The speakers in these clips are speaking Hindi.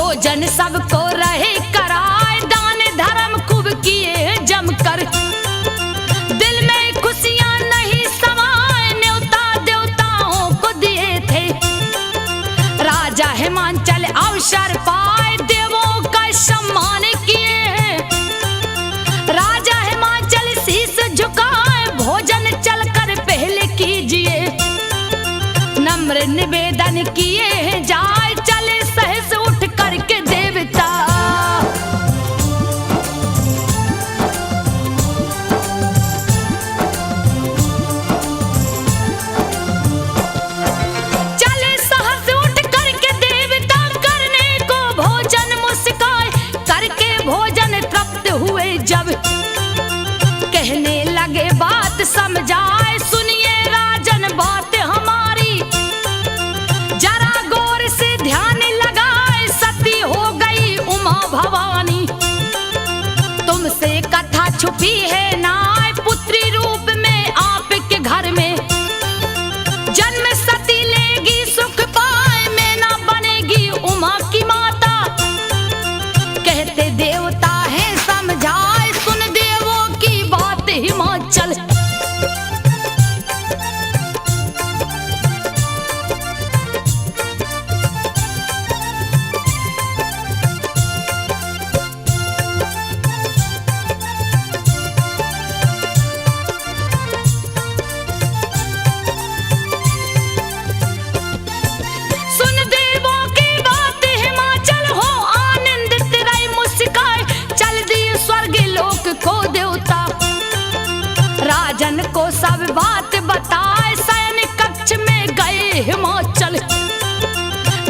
भोजन सबको रहे कराए, दान धर्म खूब किए जमकर। दिल में खुशियां नहीं समाए, न्योता देवताओं को दिए थे। राजा हिमांचल अवसर पाए, देवों का सम्मान किए। राजा हिमांचल शीश झुकाए, भोजन चलकर पहले कीजिए। नम्र निवेदन किए जाए, चले सहस उठ करके देवता। चले सहस उठ करके देवता, करने को भोजन मुस्काए। करके भोजन तृप्त हुए जब, कहने लगे बात समझाए। सुनिए राजन बात हमारी, जरा गौर से ध्यान लगाए। सती हो गई उमा भवानी, तुमसे कथा छुपी है नाय। पुत्री रूप में आपके घर में, जन्म सती लेगी सुख पाए। मैना बनेगी उमा की माता, कहते देवता है समझाए। सुन देवों की बात हिमाचल, सुन देवों की बात हिमाचल। हो आनंदित रही मुस्काए, चल दिए स्वर्ग लोक को देवता। राजन को सब बात बताए, शयन कक्ष में गए हिमाचल।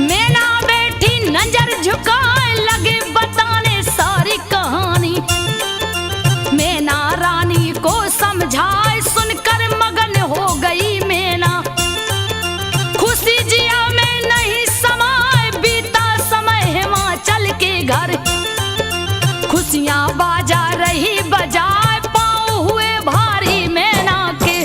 मैना बैठी नजर झुकाए, लगे बताने सारी कहानी। मैना रानी को समझाए, सुनकर मगन हो गई मैना। खुशी जिया में नहीं समाए, बीता समय हिमाचल के घर। खुशियां बाजा रही बजाए, पाँव हुए भारी मैना के।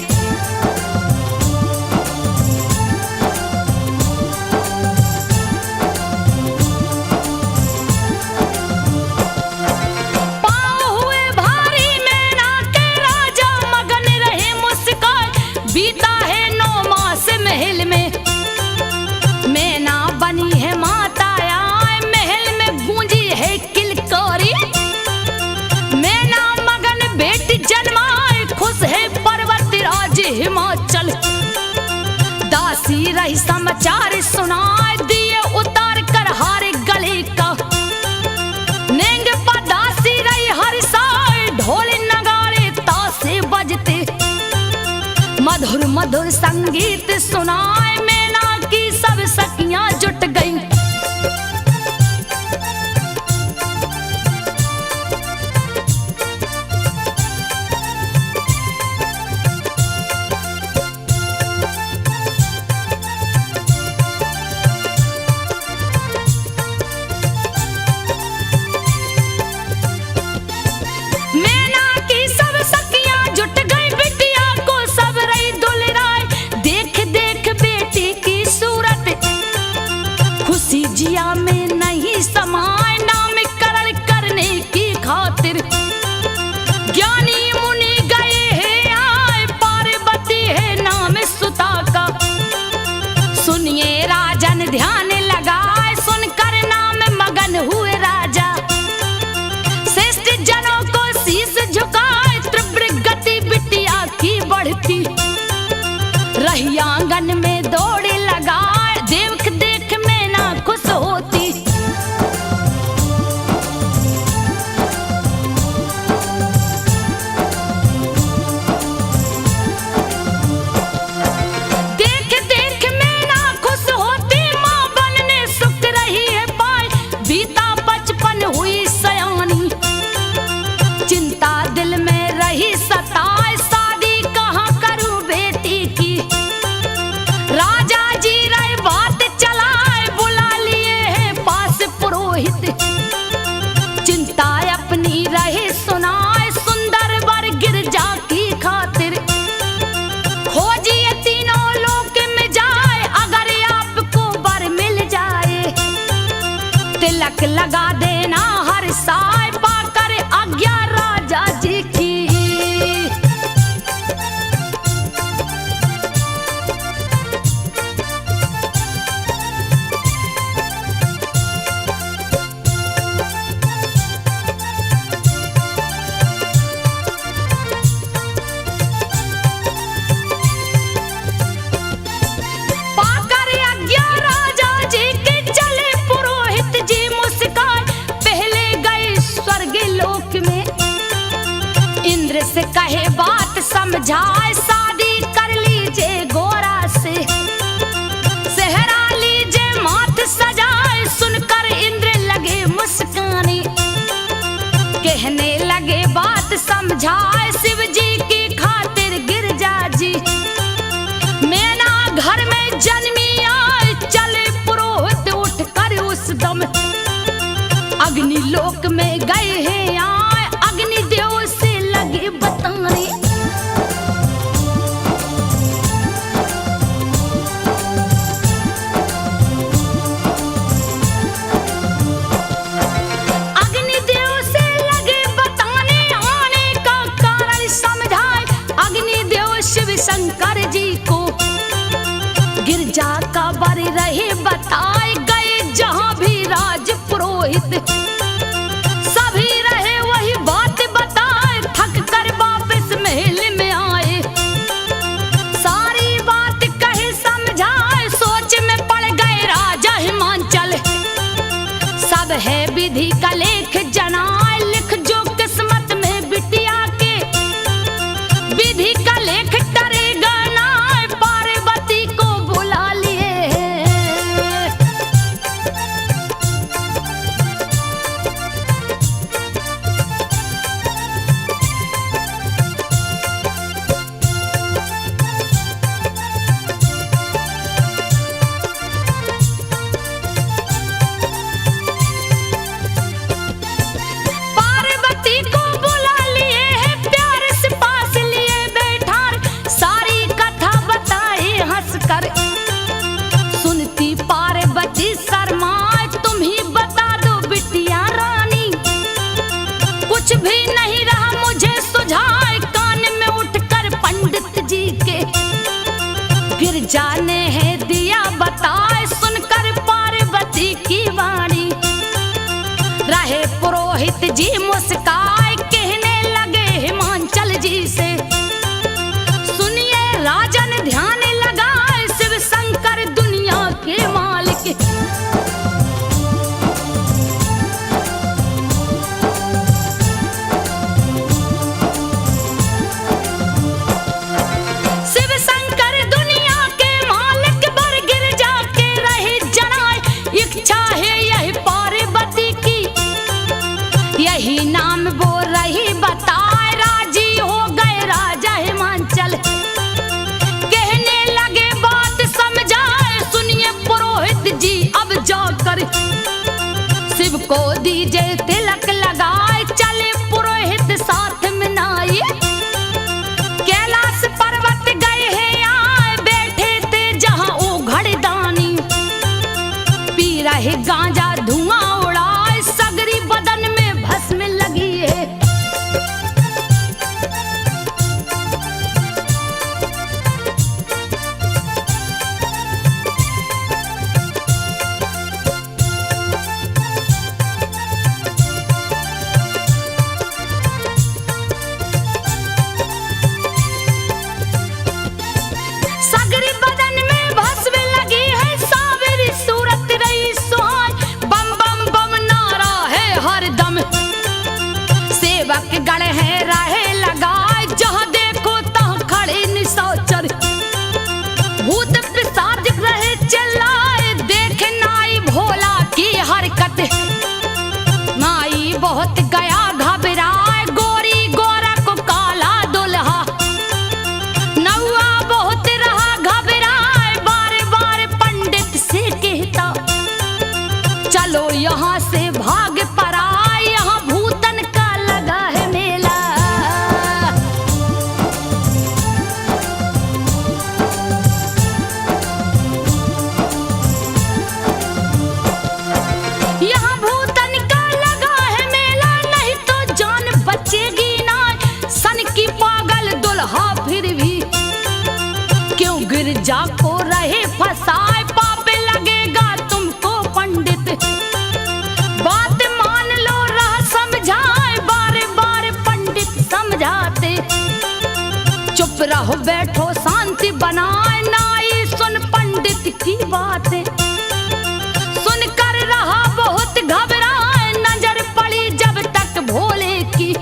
पाँव हुए भारी मैना के, राजा मगन रहे मुस्काए। बीता है 9 मास महल में, मैना बनी है माता आए। महल में गूंजी है किलकारी, मैना मगन बेटी जन्माए। खुश है पर्वतराज हिमाचल, दासी रही समाचार सुनाए। दिए उतार कर हारे गले का, नेंग पर दासी रही हर साए। ढोल नगाड़े तासे बजते, मधुर मधुर संगीत सुनाए। मैना की सब सखियां जुट गईं, मैना की सब सखियां जुट गई। बिटिया को सब रही दुलराए, देख देख बेटी की सूरत। तिलक लगा देना हर साय पाकर आज्ञा राजा जी की। पाकर आज्ञा राजा जी के चले पुरोहित जी मुस्काए, पहले गए स्वर्ग लोक में। इंद्र से कहे बात समझाए, शादी कर लीजिए गोरा से, सेहरा लीजिए माथ सजाए। सुनकर इंद्र लगे मुस्काने, कहने लगे बात समझाए। शिव जी की खातिर गिरजा जी मैना घर में जन्मी आए, चले पुरोहित उठ कर उस दम अग्नि लोक में गए हैं आए। अग्नि देव से लगे बताने, अग्निदेव से लगे बताने, आने का कारण समझाए। अग्निदेव शिव शंकर जी को गिरजा का बर रहे बताए। गए जहां भी राज पुरोहित, सभी रहे वही बात बताए। थक कर वापस महल में आए, सारी बात कहे समझाए। सोच में पड़ गए राजा हिमांचल, सब है विधि का लेख जनाए। लिख जो किस्मत में बिटिया के, विधि का लेख टरेगा ना। पार्वती को बुला लिए, पार्वती को बुला लिए है, प्यार से पास लिए बैठा। सारी कथा बताए हंसकर, सुनती पार्वती शर्माए। तुम ही बता दो बिटिया रानी, कुछ भी नहीं रहा मुझे सुझाए। कान में उठकर पंडित जी के गिरजा ने है दिया बताए। सुनकर पार्वती की वाणी रहे पुरोहित जी मुस्काए, कहने लगे हिमांचल जी से, सुनिए राजन ध्यान लगाए। शिव शंकर दुनिया के मालिक, शिव शंकर दुनिया के मालिक, बर गिरजा के रहे जनाए। इच्छा है यही पार्वती की, यही नाम वो रही बताए। राजी हो गए राजा हिमांचल, कहने लगे बात समझाए। सुनिए पुरोहित जी अब जाकर शिव को दीजिए तिलक लगाए। चले पुरोहित साथ में नाई, कैलाश पर्वत गए हैं आए। बैठे थे जहां ओ घड़दानी, पी रहे गांजा धुआं उड़ाए। सगरी बदन में भस्म लगी है, सगरी बदन में भस्म लगी है। सावरी सूरत रही सुहाए, बम बम बम नारा है हर दम। सेवक गण है रहे लगाए, जहां देखो तहां खड़े निशाचर। भूत पिशाच रहे चिल्लाए, देख नाई भोला की हरकत। नाई बहुत गया घबराए, गोरी गोरा को काला दुल्हा। नौआ बहुत रहा घबराए, बार बार पंडित से कहता, चलो यहाँ से भाग पड़ा। यहाँ भूतन का लगा है मेला। यहाँ पति बनाए नाई। सुन पंडित की बातें सुनकर रहा बहुत घबराए। नजर पड़ी जब तक भोले की,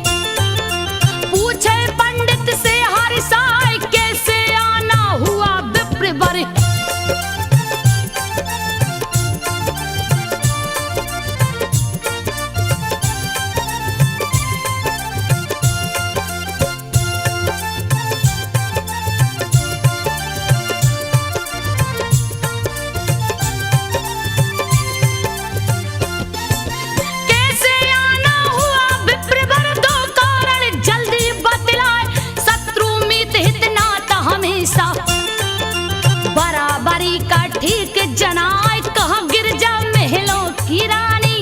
पूछे पंडित से हर साय कैसे आना हुआ विप्र वर। बराबरी का ठीक जनाए कहाँ गिरजा महलों की रानी।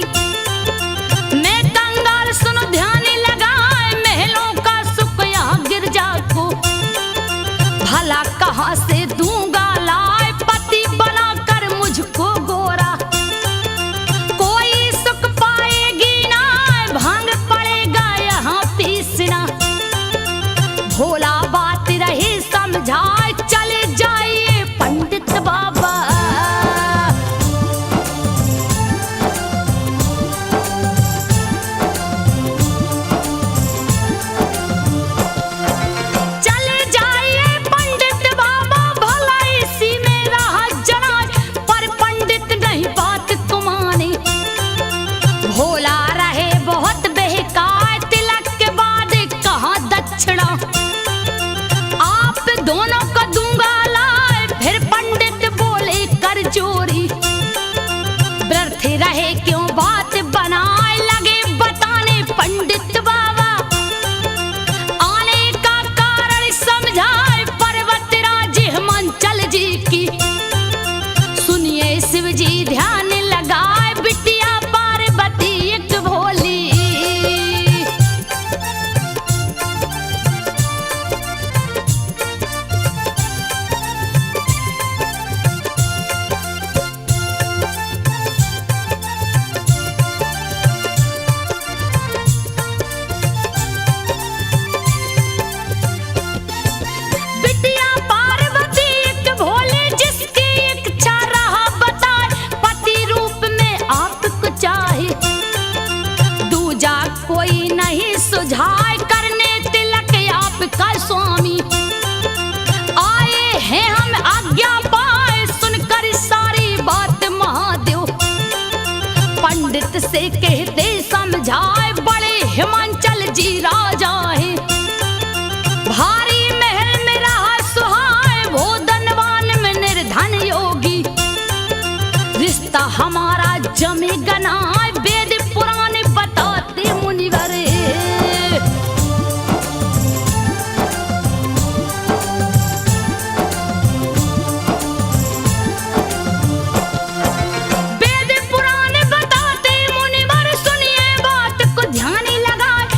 मैं कंगाल सुनो ध्यान लगाए, महलों का सुख यहाँ गिरजा को भला कहाँ से दूंगा लाए। पति बनाकर मुझको गोरा कोई सुख पाएगी ना, भांग पड़ेगा यहाँ पीसना। भोला बात रही समझाए, चले जाइए पंडित बाबा। चले जाइए पंडित बाबा, भला इसी में रहा जनाज। पर पंडित नहीं बात को माने, भोला रहे बहुत बहकाए। तिलक के बाद कहाँ दक्षिणा, आप दोनों को दूंगा लाए। फिर पंडित बोले कर जोरी, व्यर्थ रहे क्यों बात बनाए। लगे बताने पंडित बाबा, आने का कारण समझाए। पर्वतराज हिमांचल जी की सुनिए शिव जी ध्यान लगाए। बिटिया पार्वती एक भोली, कोई नहीं सुझाए। करने तिलक आपका स्वामी, आए हैं हम आज्ञा पाए। सुनकर सारी बात महादेव पंडित से कहते समझाए। बड़े हिमांचल जी राजा हैं, भारी महल में रहा सुहाए। वो धनवान में निर्धन योगी, रिश्ता हमारा जमे गनाए। वेद पुराण बताते मुनिवर, वेद पुराण बताते मुनिवर। सुनिए बात को ध्यान लगाए,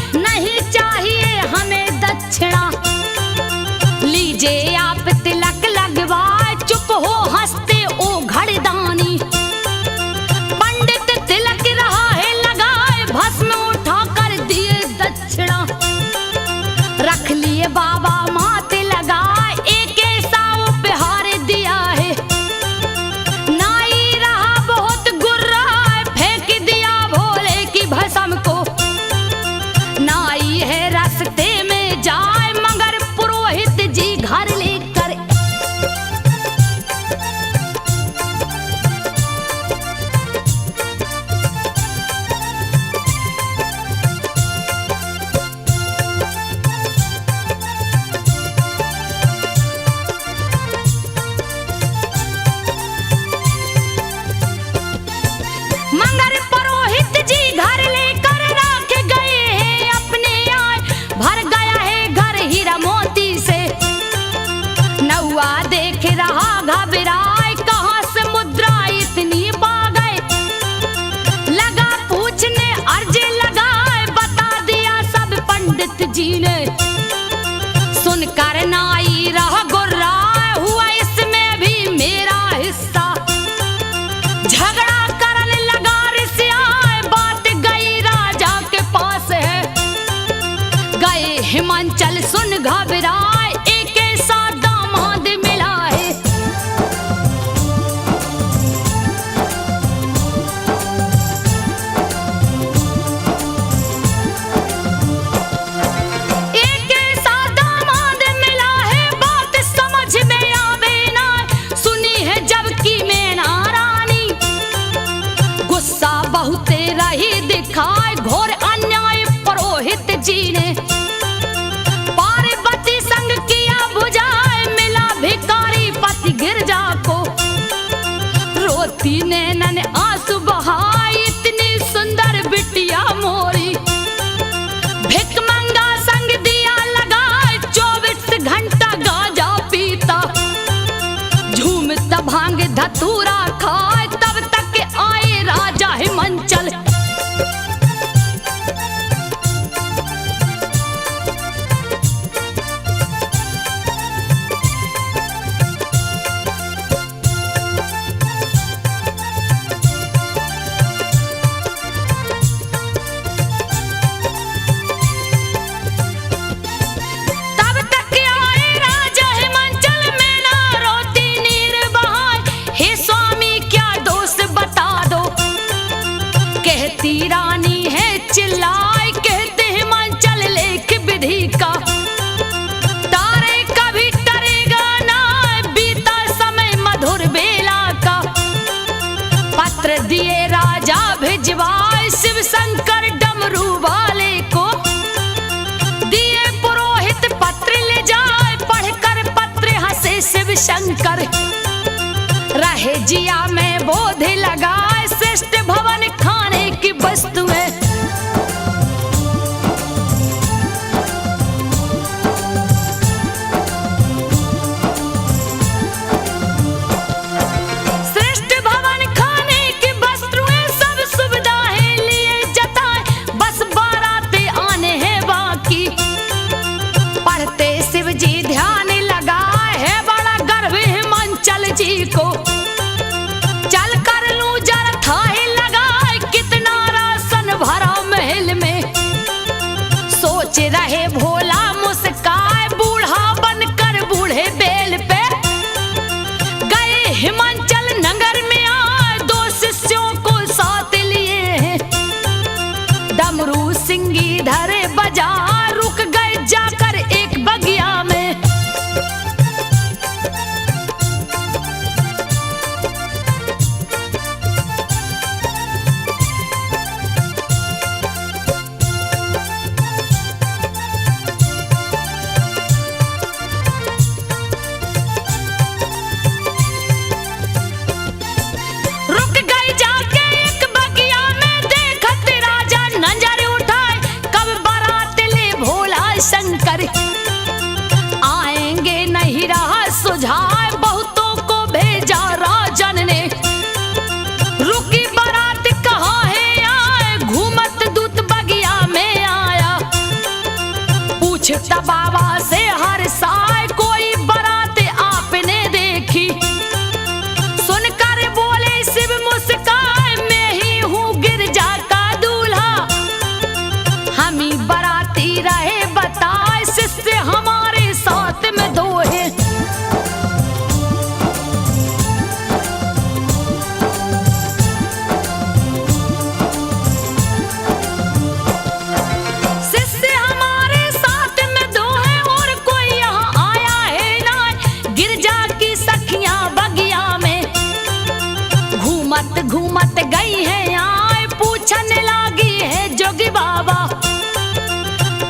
तब तक आए राजा हिमाचल में ना रोती नीर बहाए, हे स्वामी क्या दोष बता दो। कहती रानी है चिल्लाए, कहते हिमाचल लेख विधि का। तारे कभी टरेगा ना, बीता समय मधुर बेला का। पत्र दिए राजा भिजवाए, शिव शंकर डमरू वाले को। दिए पुरोहित पत्र ले जाए, पढ़कर पत्र हंसे शिव शंकर। रहे जिया में बोध लगाए, श्रेष्ठ भवन खाने की वस्तुएं। श्रेष्ठ भवन खाने की वस्तुएं, सब सुविधाएं लिए जताए। बस बारातें आने हैं बाकी, पढ़ते शिव जी ध्यान लगाए। है बड़ा गर्व हिमाचल जी को, चल कर लूं जरा थाहे लगाए। कितना राशन भरा महल में, सोच रहे भोला मुस्काए। बूढ़ा बनकर बूढ़े बेल पे गए हिमाचल नगर में आए। 2 शिष्यों को साथ लिए हैं, डमरू सिंगी धरे बजा। रुक गए जाकर एक बगिया में, रुक गए जाके एक बगिया में। देखत राजा नजर उठाए, कब बारात ले भोला शंकर। आएंगे नहीं रहा सुझाए, बहुतों को भेजा राजन ने। रुकी बारात कहाँ है आए, घूमत दूत बगिया में आया। पूछता बाबा से हर साय, कोई बारात आपने देखी। सुनकर बोले शिव मुस्काए, मैं ही हूँ गिरजा का दूल्हा। हम ही बाराती रहे बताए, शिष्य हमारे साथ में 2 है। शिष्य हमारे साथ में 2 है, और कोई यहाँ आया है ना। गिरजा की सखियां बगिया में घूमत घूमत गई है आए। पूछने लगी है जोगी बाबा,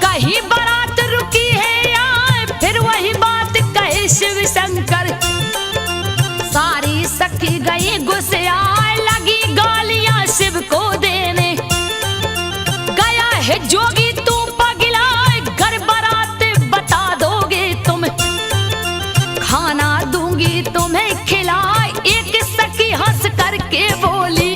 कहीं बारात रुकी है आए। फिर वही बात कहे शिव शंकर, सारी सखी गई गुस्से आए। लगी गालियां शिव को देने, गया है जोगी तू पगलाए। घर बारात बता दोगे तुम, खाना दूंगी तुम्हें खिलाए। एक सखी हंस करके बोली,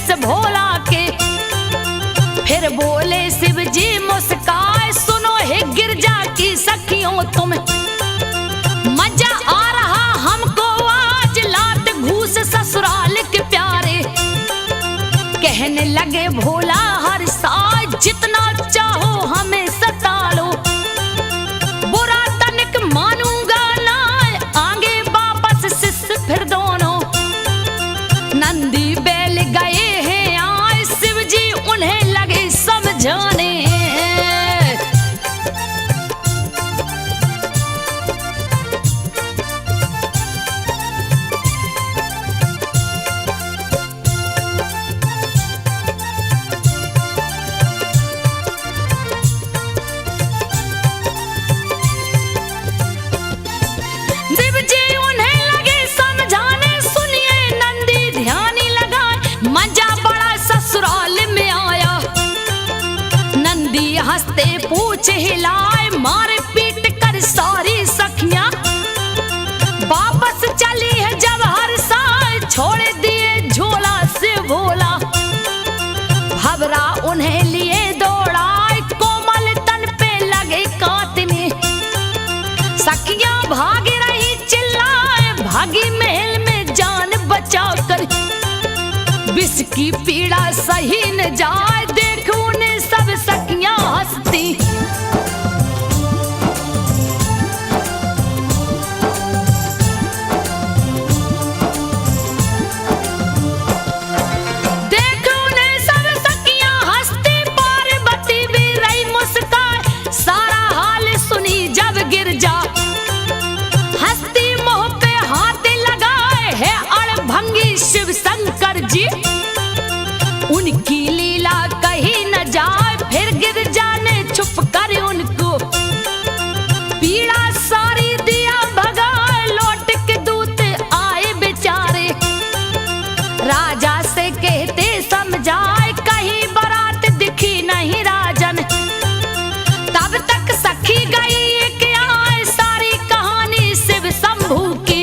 शिष्य भोला के। फिर बोले शिव जी मुस्काए, सुनो हे गिरजा की सखियों तुम, मजा आ रहा हमको आज लात घूस ससुराल के प्यारे। कहने लगे भोला हर साल जितना चाहो हमें सता लो, बुरा तनिक मानूंगा ना, आगे वापस शिष्य फिर दोनों। नंदी बैल गए हैं आए, शिव जी उन्हें लगे समझाने। शिव जी उन्हें लगे समझाने, सुनिए नंदी ध्यानी लगाए, मजा बड़ा ससुराल में आया। नंदी हंसते पूछ हिलाए, मारे पीट कर सारी सखियां, वापस चली है जब हर साल, छोड़ दिए झोला से भोला। भवरा उन्हें लिए दौड़ाए, कोमल तन पे लगे काटने, सखियां भाग रही चिल्लाए, भागी महल में जान बचा कर, विष की पीड़ा सही न जाए, देखो उन्हें सब सखियां हंसती। देखो उन्हें सब सखियां हंसती, पार्वती भी रही मुस्कान, सारा हाल सुनी जब गिरजा, हंसती मुंह पे हाथ लगाए है अड़भंगी शिव शंकर जी। उनकी लीला कहीं न जाए, फिर गिरजा ने छुप कर उनको पीड़ा सारी दिया भगाए, लौट के दूत आए बेचारे, राजा से कहते समझाए, कहीं बारात दिखी नहीं राजन। तब तक सखी गई कि आए, सारी कहानी शिव शंभू की।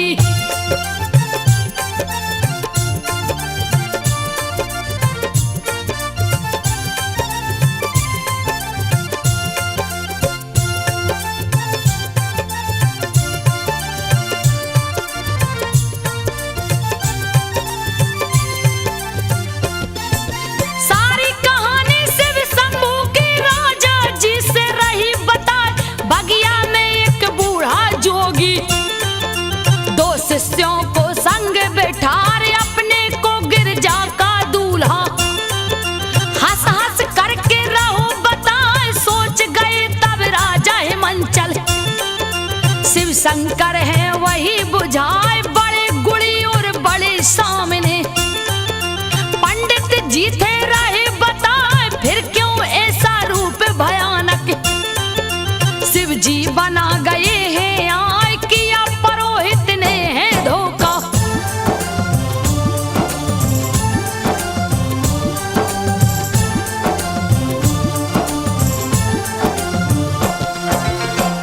सारी कहानी शिव शंभू की राजा जी से रही बताए, बगिया में एक बूढ़ा जोगी, दो शिष्यों को संग बैठाए, अपने को गिरजा का दूल्हा, हंस हंस करके रहो बताए, सोच गए तब राजा हिमांचल, शिव शंकर है वही बुझाए, बड़े गुड़ी और बड़े सामने, पंडित जी थे रहे बताए, फिर क्यों ऐसा रूप भयानक, शिव जी बना गए हैं आए, किया पुरोहित ने है धोखा।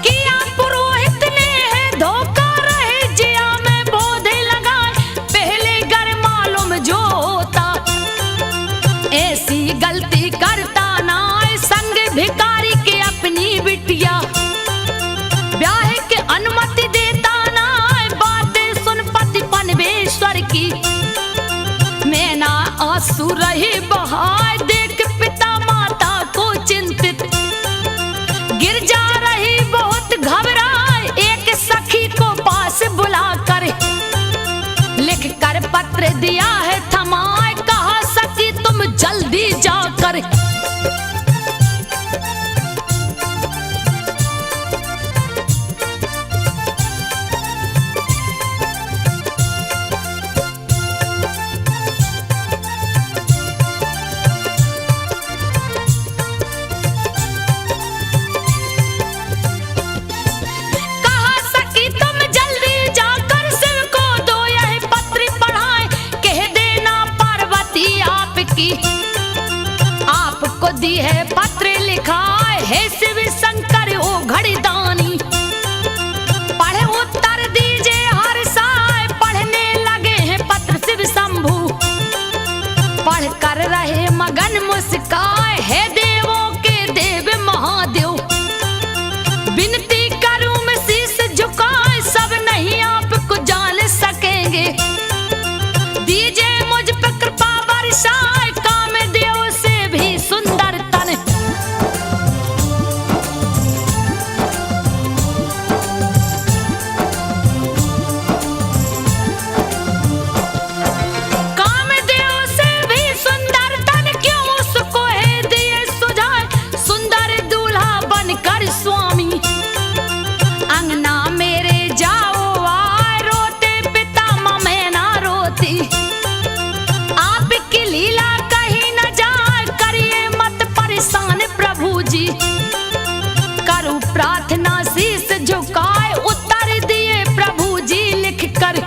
किया पुरोहित ने है धोखा, रहे जिया में बोधे लगाए, पहले गर मालूम जो होता, ऐसी गलती करता ना, संग भिखारी के अपनी बिटिया, ब्याह के अनुमति देता ना, बातें सुन पति पनवेश्वर की, मैं ना आंसू रही बहाए, देख पिता माता को चिंतित, गिरजा रही बहुत घबराए, एक सखी को पास बुलाकर लिख कर पत्र दिया है थमाए, कहा सखी तुम जल्दी जाकर। कहा सखी तुम जल्दी जाकर शिव को दो यह पत्र पढ़ाए, कह देना पार्वती आपकी, आपको दी है पत्र लिखा है, शिव शंकर ओ घड़ीदानी, पढ़े उत्तर दीजिए हर साय, पढ़ने लगे हैं पत्र शिव शंभू, पढ़ कर रहे मगन मुस्काए, है देवों के देव महादेव, विनती करूं मैं शीश झुकाए, सब नहीं आपको जान सकेंगे, दीजिए मुझ पर कृपा बरसाए, कामदेव से भी सुंदर तन। कामदेव से भी सुंदर तन, क्यों उसको है दिए सुझाए, सुंदर दूल्हा बनकर स्वामी, अंगना मेरे जाओ आए, रोते पिता मैं ना रोती, आपकी लीला कहीं न जाए, करिए मत परेशान प्रभु जी, करूं प्रार्थना शीश झुकाए, उत्तर दिए प्रभु जी लिख कर,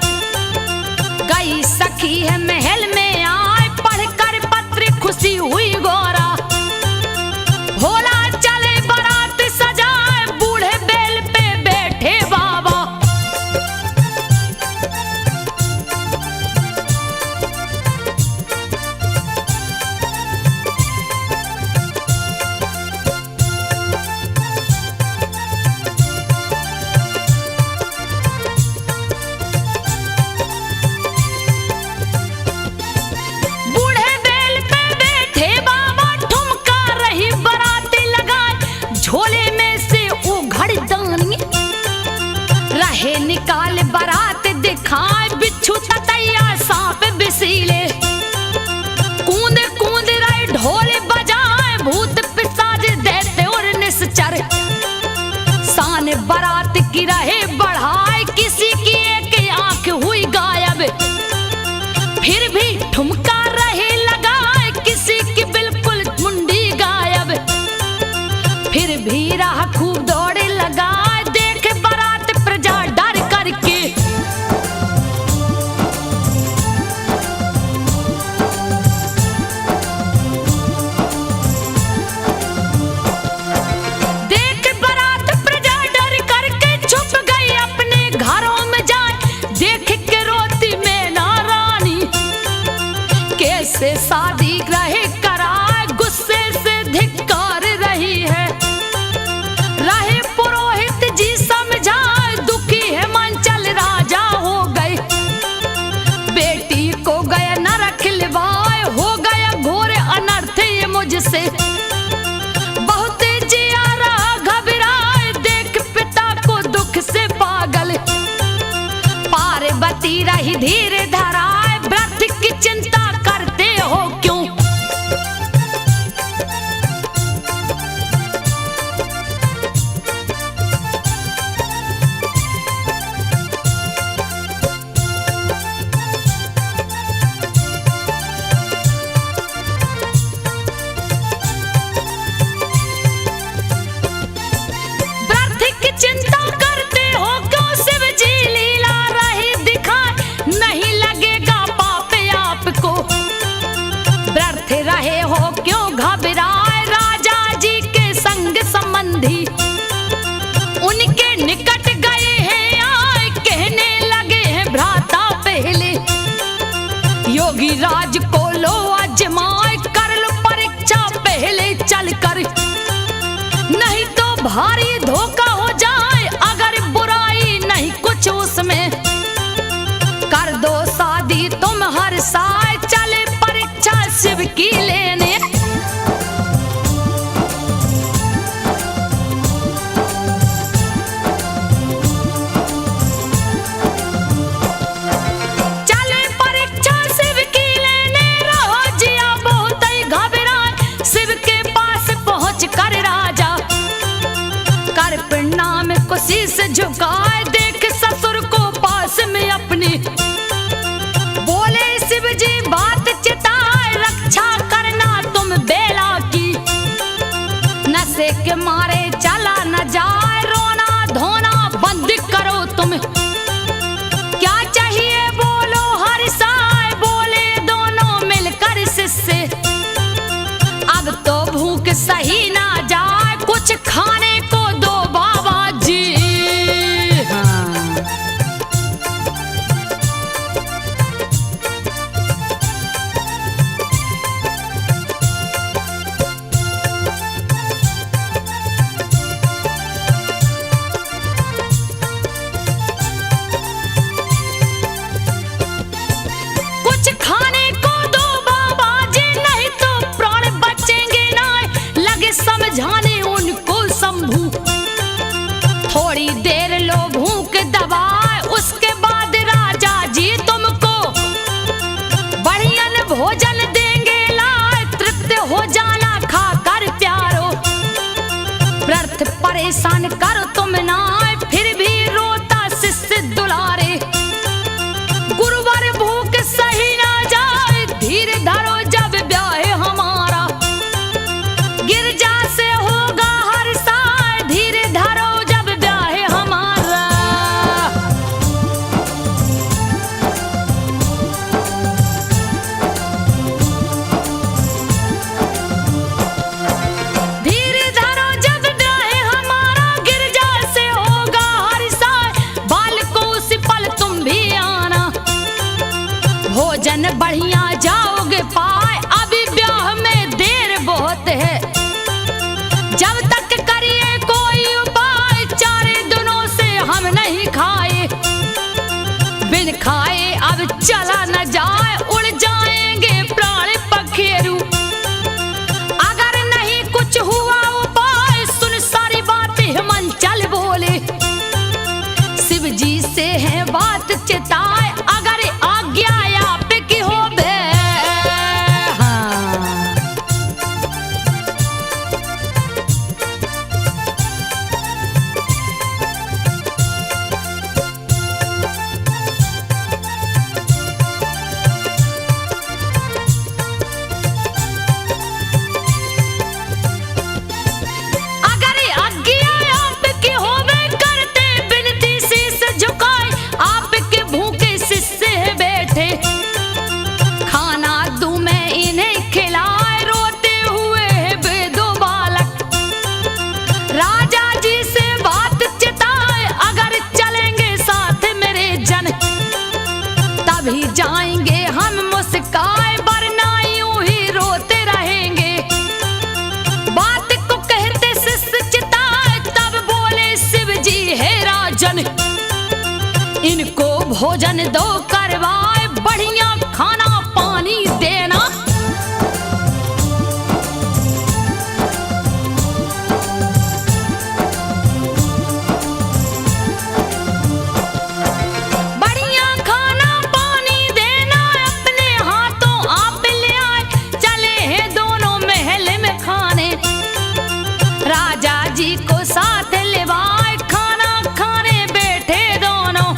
गई सखी है महल में आए, पढ़कर पत्र खुशी हुई गौरा, भोला चले बारात सजाए, बूढ़े बेल पे बैठे बाबा, बूढ़े बेल पे बैठे बाबा, ठुमका रही बाराती लगाए, झोले में से उघड़ दानी रहे निकाल बारात दिखाए, बिच्छू ततैया सांप बिसीले, कूद कूद रहे ढोल बजाए, भूत पिशाच देते और निश्चर, शान बारात की रहे बढ़ाए, किसी की एक आंख हुई गायब, फिर भी ठुमका रहे लगाए, किसी की बिल्कुल मुंडी गायब, फिर भी राह खूब दौड़े लगाए, देख बारात प्रजा डर करके, देख बारात प्रजा डर करके, छुप गई अपने घरों में जाए, देख के रोती मैं ना रानी, कैसे शादी रहे कराए, गुस्से से धिक्कार रही है, रहे पुरोहित जी समझाए, दुखी है मंचल राजा हो गए, बेटी को गया नरक लिवाए, हो गया घोर अनर्थ ये मुझसे, बहुत जिया रहा घबराए, देख पिता को दुख से पागल, पार्वती रही धीरे धराए, व्रत की चिंता करते हो क्यों, व्रत की चिंता करते हो क्यों, शिव जी लीला रही दिखाए, नहीं लगेगा पाप आपको, व्रत रहे हो क्यों घबराए, राजा जी के संग संबंधी, उनके निकट गए हैं आए, कहने लगे हैं भ्राता पहले, योगी राज को लो आजमाए, कर लो परीक्षा पहले चल कर, नहीं तो भारी धोखा हो जाए, अगर बुराई नहीं कुछ उसमें, कर दो शादी तुम हर साल, चले परीक्षा शिव की लेने, चले परीक्षा शिव की लेने, रहो जिया बहुत ही घबराए, शिव के पास पहुंच कर राजा, कर प्रणाम को शीश झुकाए, देख ससुर को पास में अपनी, बोले शिव जी बात चिताए, रक्षा करना तुम बेला की, नशे के मारे चला न जाए, रोना धोना बंद करो तुम, क्या चाहिए बोलो हर साय, बोले दोनों मिलकर शिष्य, अब तो भूख सही ना जाए, कुछ खाने को दो बाबा जी, जाने उनको शंभू। थोड़ी देर लो भूख दबाए, उसके बाद राजा जी तुमको बढ़िया भोजन देंगे लाए। तृप्त हो जाना खाकर प्यारो, व्यर्थ परेशान करो तुम ना। फिर भी रोता शिष्य दुलारे, गुरुवर भूख सही ना जाए। धीर धरो जब ब्याह हमारा, गिरजा से होगा हर साल। धीर धरो जब ब्याह हमारा। धीर धरो जब ब्याह हमारा, गिरजा से होगा हर साल। बाल को उस पल तुम भी आना, भोजन बढ़िया जाओगे पाए। अभी ब्याह में देर बहुत है, जब तक करिए कोई उपाय। चारे दिनों से हम नहीं खाए, बिन खाए अब चला न जाए। उड़ जाएंगे प्राण पखेरु, अगर नहीं कुछ हुआ उपाय। सुन सारी बात हिमांचल बोले, शिव जी से है बात चिताए। अगर आज्ञा आपकी हो बे। अगर आज्ञा आपकी होवे, करते बिनती शीश झुकाए। आपके भूखे शिष्य बैठे, खाना दूं मैं इन्हें खिलाए। रोते हुए वे दो बालक, राजा जी से बात चिताए। अगर चलेंगे साथ मेरे जन, तभी जाएंगे हम मुस्काए। वरना यूं ही रोते रहेंगे। बात को कहते शिष्य चिताए, तब बोले शिव जी है राजन। इनको भोजन दो करवाए, बढ़िया खाना पानी देना। बढ़िया खाना पानी देना, अपने हाथों आप ले आए। चले हैं दोनों महल में खाने, राजा जी को साथ लेवाए। खाना खाने बैठे दोनों,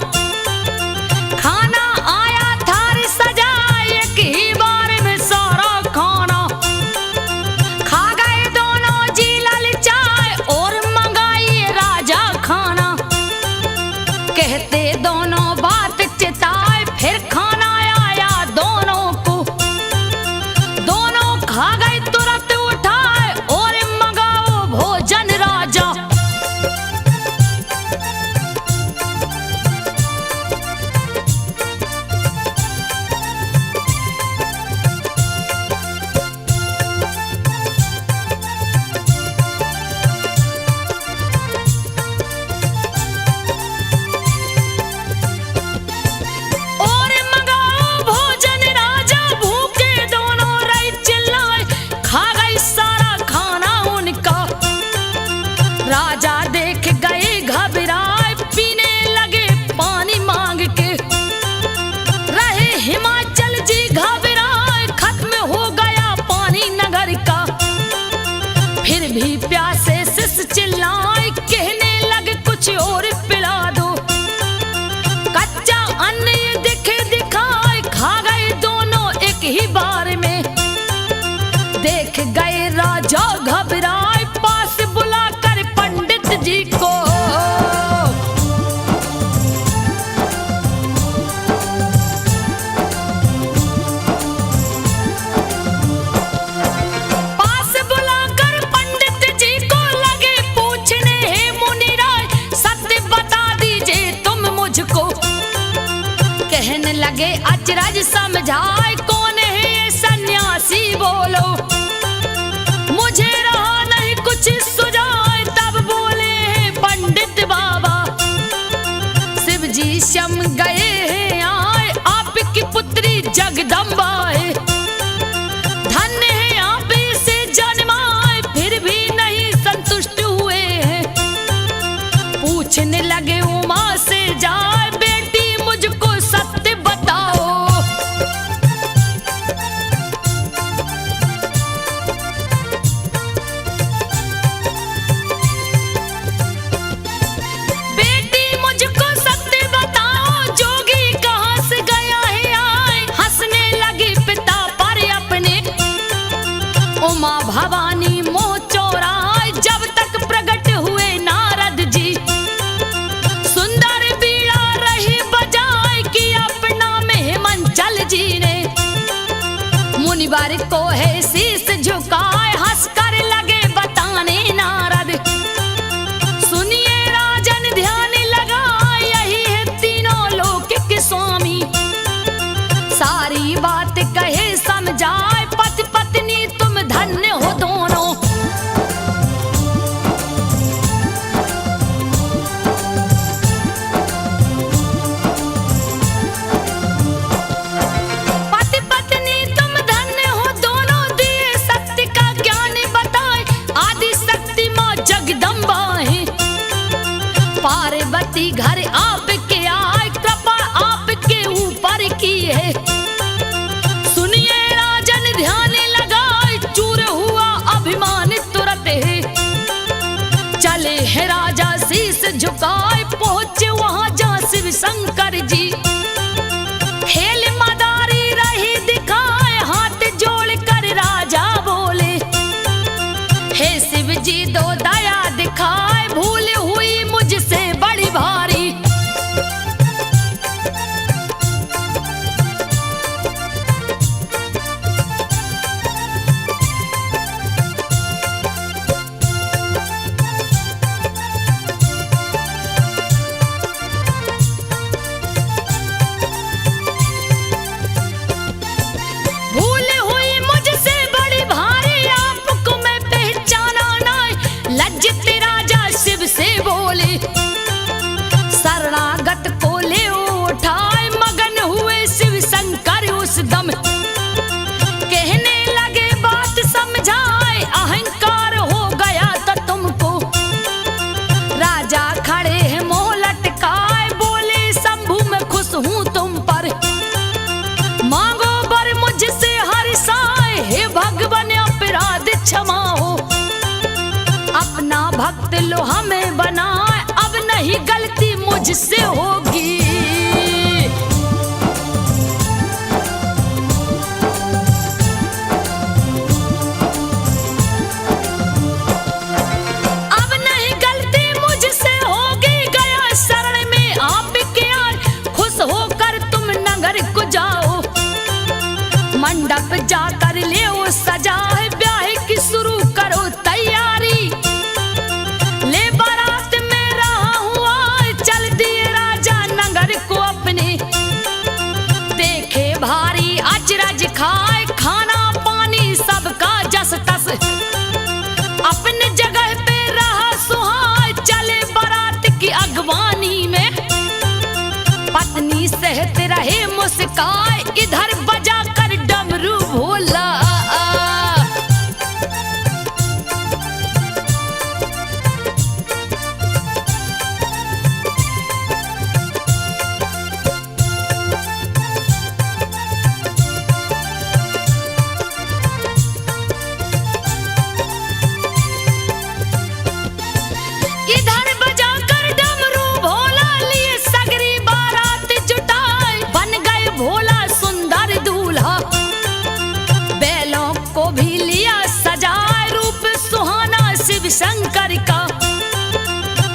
खाना आया थारी सजाए। एक ही बार में सारा खाना खा गए दोनों जी ललचाए। और मंगाई राजा खाना, कहते दोनों बात चिताए। फिर खाना आया दोनों को, दोनों खा गए तुरंत उठाए। और मंगाओ भोजन राजा। और मंगाओ भोजन राजा, भूखे दोनों रही चिल्लाए। खा गई सारा खाना उनका, राजा देख गए घबराए। पीने लगे पानी मांग के, रहे हिमाचल जी घबराए। खत्म हो गया पानी नगर का, फिर भी प्यासे शिष्य चिल्लाए। कहने लगे कुछ और पिला दो, कच्चा अन्न ये दिखे दिखाए। खा गए दोनों एक ही बार में, देख गए राजा घबराए। पास बुलाकर पंडित जी को, पास बुलाकर पंडित जी को लगे पूछने। हे मुनिराज सत्य बता दीजिए तुम मुझको। कहने लगे अचरज समझाए, कौन है ये सन्यासी बोलो। मुझे रहा नहीं कुछ सुझाए, तब बोले हैं पंडित बाबा। शिव जी शम गए हैं आए, आपकी पुत्री जगदम्बा है। धन्य है आप इसे जन्माए, फिर भी नहीं भवानी मोह चौराए जब तक प्रकट हुए नारद जी। सुंदर बीड़ा रही बजाए कि अपना में हिमांचल जी ने। मुनिवर को है शीस झुकाए हंस कर लगे बताने नारद। सुनिए राजन ध्यान लगाए यही है तीनों लोक के स्वामी। सारी बात कहे समझाए पति पत्नी तुम धन्य हो दोनों। पति पत्नी तुम धन्य हो दोनों दिए सत्य का ज्ञान बताए। आदि शक्ति मां जगदम्बा है पार्वती घर आपके आए कृपा आपके ऊपर की है। सुनिए राजन ध्यान लगाए चूर हुआ अभिमान तुरंत है। चले है राजा शीस झुकाए पहुंचे वहां जा शिव शंकर जी। खेल मदारी रही दिखाए हाथ जोड़ कर राजा बोले। हे शिव जी दो दया दिखाए भूल हुई मुझसे बड़ी भारी। भूल हुई मुझसे बड़ी भारी आपको मैं पहचाना नहीं। लज्जित राजा शिव से बोले। शरणागत को ले उठाए मगन हुए शिव शंकर उस दम। कहने लगे बात समझाए अहंकार हो गया तो तुमको। राजा खड़े हैं मोह लटकाए बोले शंभु मैं खुश हूं तुम पर। मांगो बर मुझसे हर साए हे भगवान अपराध क्षमा हो। अपना भक्त लो हमें बनाए अब नहीं गलती मुझसे होगी। अब नहीं गलती मुझसे होगी गया शरण में आपके आज। खुश होकर तुम नगर को जाओ मंडप जाकर ले सजा है ब्याह की शुरू करो तैयारी। ले बारात में रहा हुआ चल दिए राजा नगर को अपने। देखे भारी अचरज खाए खाना पानी सबका जस तस। अपने जगह पे रहा सुहाए चले बारात की अगवानी में। पत्नी सहते रहे मुस्काए इधर बजा कर डमरू भोला। इधर बजा कर डमरू भोला लिए सगरी बारात जुटाए। बन गए भोला सुंदर दूल्हा बैलों को भी लिया सजाए। रूप सुहाना शिव शंकर का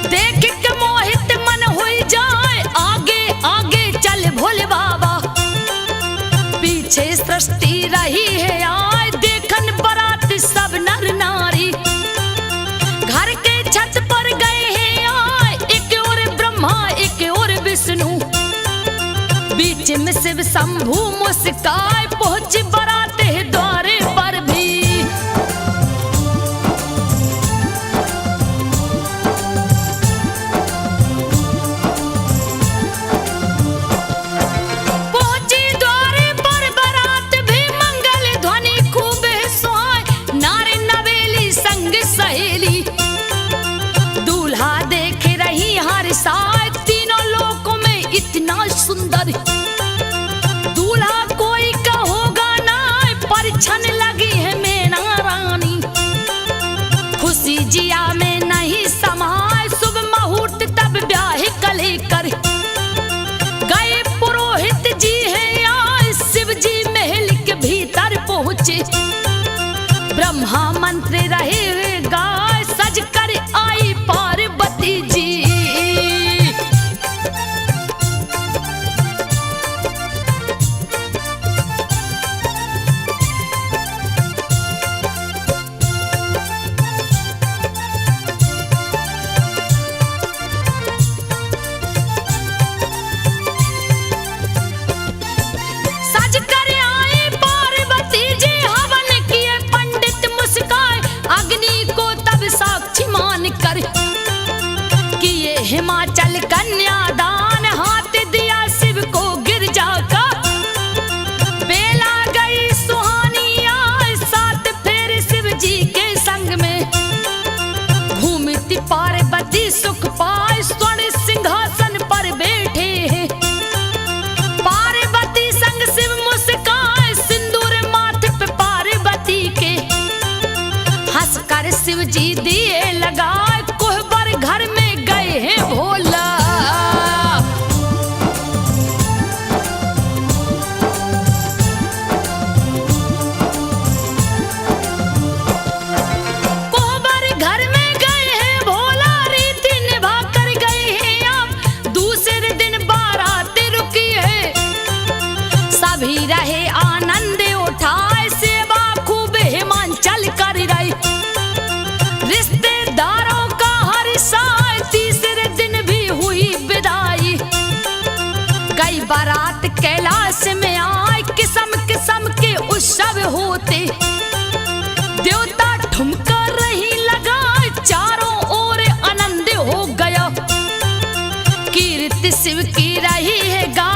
देख के मोहित मन हो जाए। आगे आगे चल भोले बाबा पीछे सृष्टि रही है आए। देखन बारात सब नर नारी घर के छत पर गए हैं आए। एक और ब्रह्मा एक और विष्णु बीच में शिव शंभु मुस्काए। पहुंच बारात है द्वारे पर भी। पहुंची द्वारे पर बारात भी मंगल ध्वनि खूब है सुहाए। नारे नवेली संग सहेली दूल्हा देख रही हर साए। तीनों लोकों में इतना सुंदर दूल्हा कोई का होगा ना ब्रह्मा मंत्र रहे हुए गाय सज कर आई पार्वती जी। सज कर आए पार्वती जी हवन किए पंडित मुस्काए अग्नि को तब साक्षी मान कर किए हिमाचल कन्यादान हाथ दिया शिव को गिरजा का। बेला गई सुहानी आए साथ फेर शिव जी के संग में घूमती पार्वती सुख पाए स्वर्ण सिंहासन पर बैठे हैं। पार्वती संग शिव मुस्काए सिंदूर माथे पे पार्वती के हंस कर शिव जी दिए लगाए कोहबर घर में गए हैं भोला। कोहबर घर में गए हैं भोला रीति निभा कर गए हैं आप दूसरे दिन बारात रुकी है। सभी रहे आनंद उठाए सेवा खूब हिमाचल कर रही रिश्तेदारों का हर साल तीसरे दिन भी हुई विदाई। गई बारात कैलाश में आए किस्म किस्म के उत्सव होते देवता ठुमका रही लगाए चारों ओर आनंद हो गया कीर्ति शिव की रही है गा